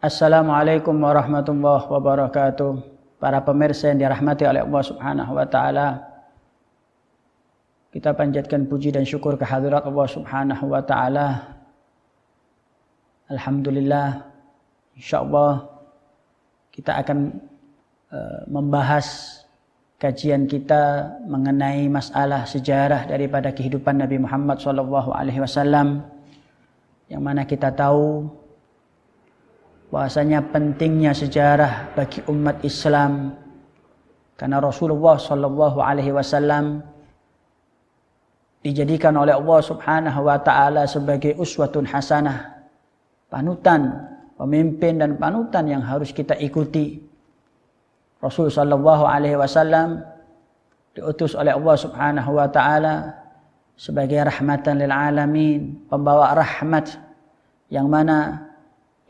Assalamualaikum warahmatullahi wabarakatuh. Para pemirsa yang dirahmati oleh Allah Subhanahu wa taala. Kita panjatkan puji dan syukur kehadirat Allah Subhanahu wa taala. Alhamdulillah, insyaallah kita akan membahas kajian kita mengenai masalah sejarah daripada kehidupan Nabi Muhammad SAW, yang mana kita tahu bahwasanya pentingnya sejarah bagi umat Islam, karena Rasulullah SAW dijadikan oleh Allah Subhanahu wa taala sebagai uswatun hasanah, panutan, pemimpin dan panutan yang harus kita ikuti. Rasul sallallahu alaihi wasallam diutus oleh Allah Subhanahu wa taala sebagai rahmatan lil alamin, pembawa rahmat, yang mana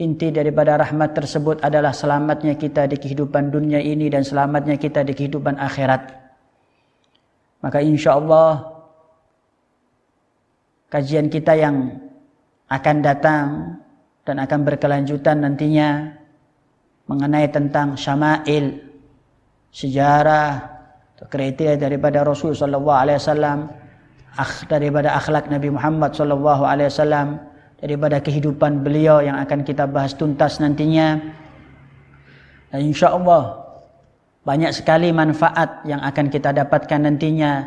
inti daripada rahmat tersebut adalah selamatnya kita di kehidupan dunia ini dan selamatnya kita di kehidupan akhirat. Maka insyaallah kajian kita yang akan datang dan akan berkelanjutan nantinya mengenai tentang syama'il, sejarah, kriteria daripada Rasul sallallahu alaihi wasallam, daripada akhlak Nabi Muhammad sallallahu alaihi wasallam, daripada kehidupan beliau yang akan kita bahas tuntas nantinya. Dan insyaallah banyak sekali manfaat yang akan kita dapatkan nantinya.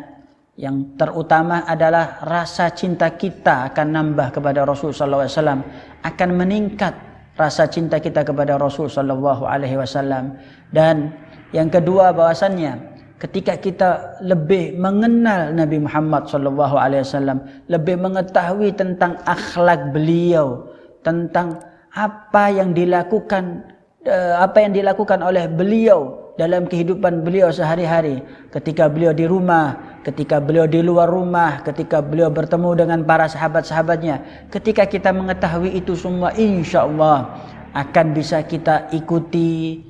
Yang terutama adalah rasa cinta kita akan nambah kepada Rasul sallallahu alaihi wasallam, akan meningkat rasa cinta kita kepada Rasul sallallahu alaihi wasallam. Dan yang kedua, bahwasannya ketika kita lebih mengenal Nabi Muhammad sallallahu alaihi wasallam, lebih mengetahui tentang akhlak beliau, tentang apa yang dilakukan oleh beliau dalam kehidupan beliau sehari-hari, ketika beliau di rumah, ketika beliau di luar rumah, ketika beliau bertemu dengan para sahabat-sahabatnya. Ketika kita mengetahui itu semua, insyaallah akan bisa kita ikuti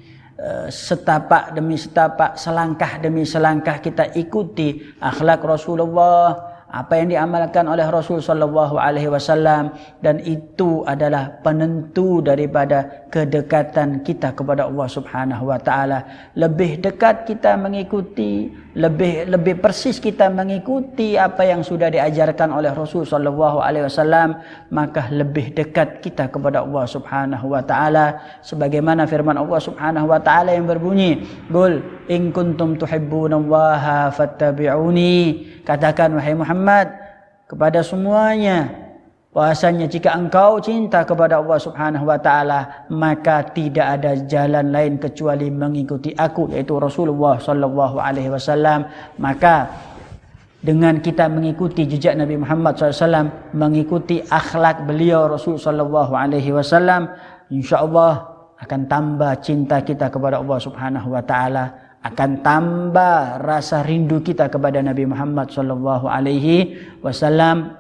setapak demi setapak, selangkah demi selangkah kita ikuti akhlak Rasulullah, apa yang diamalkan oleh Rasul sallallahu alaihi wasallam, dan itu adalah penentu daripada kedekatan kita kepada Allah Subhanahu wa taala. Lebih dekat kita mengikuti, lebih persis kita mengikuti apa yang sudah diajarkan oleh Rasul sallallahu alaihi wasallam, maka lebih dekat kita kepada Allah Subhanahu wa taala, sebagaimana firman Allah Subhanahu wa taala yang berbunyi, "Qul in kuntum tuhibbunallaha fattabi'uni." Katakan wahai Muhammad kepada semuanya, bahasanya jika engkau cinta kepada Allah Subhanahu wa taala, maka tidak ada jalan lain kecuali mengikuti aku, yaitu Rasulullah sallallahu alaihi wasallam. Maka dengan kita mengikuti jejak Nabi Muhammad SAW, mengikuti akhlak beliau Rasul sallallahu alaihi wasallam, insyaallah akan tambah cinta kita kepada Allah Subhanahu wa taala, akan tambah rasa rindu kita kepada Nabi Muhammad sallallahu alaihi wasallam.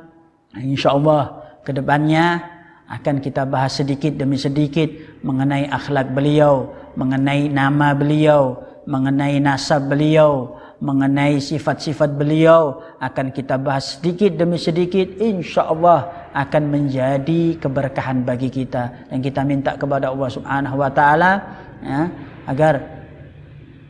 Insyaallah kedepannya akan kita bahas sedikit demi sedikit mengenai akhlak beliau, mengenai nama beliau, mengenai nasab beliau, mengenai sifat-sifat beliau, akan kita bahas sedikit demi sedikit. Insyaallah akan menjadi keberkahan bagi kita, dan kita minta kepada Allah Subhanahu wa taala ya, agar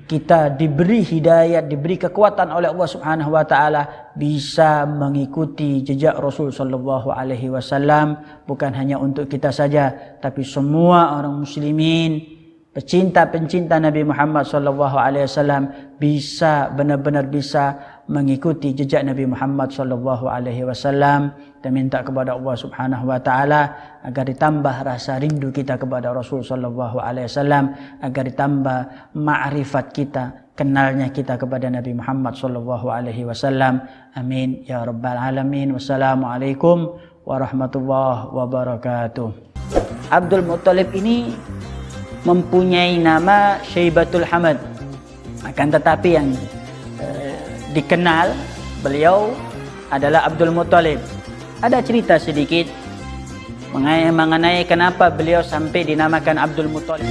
kita diberi hidayat, diberi kekuatan oleh Allah Subhanahu wa taala, bisa mengikuti jejak Rasul sallallahu alaihi wasallam, bukan hanya untuk kita saja, tapi semua orang muslimin, pencinta Nabi Muhammad sallallahu alaihi wasallam, bisa benar-benar bisa mengikuti jejak Nabi Muhammad sallallahu alaihi wasallam. Dan minta kepada Allah Subhanahu wa taala agar ditambah rasa rindu kita kepada Rasul sallallahu alaihi wasallam, agar ditambah ma'rifat kita, kenalnya kita kepada Nabi Muhammad sallallahu alaihi wasallam. Amin ya rabbal alamin. Wassalamualaikum warahmatullahi wabarakatuh. Abdul Muttalib ini mempunyai nama Syaibatul Hamad, akan tetapi yang dikenal beliau adalah Abdul Muttalib. Ada cerita sedikit mengenai kenapa beliau sampai dinamakan Abdul Muttalib.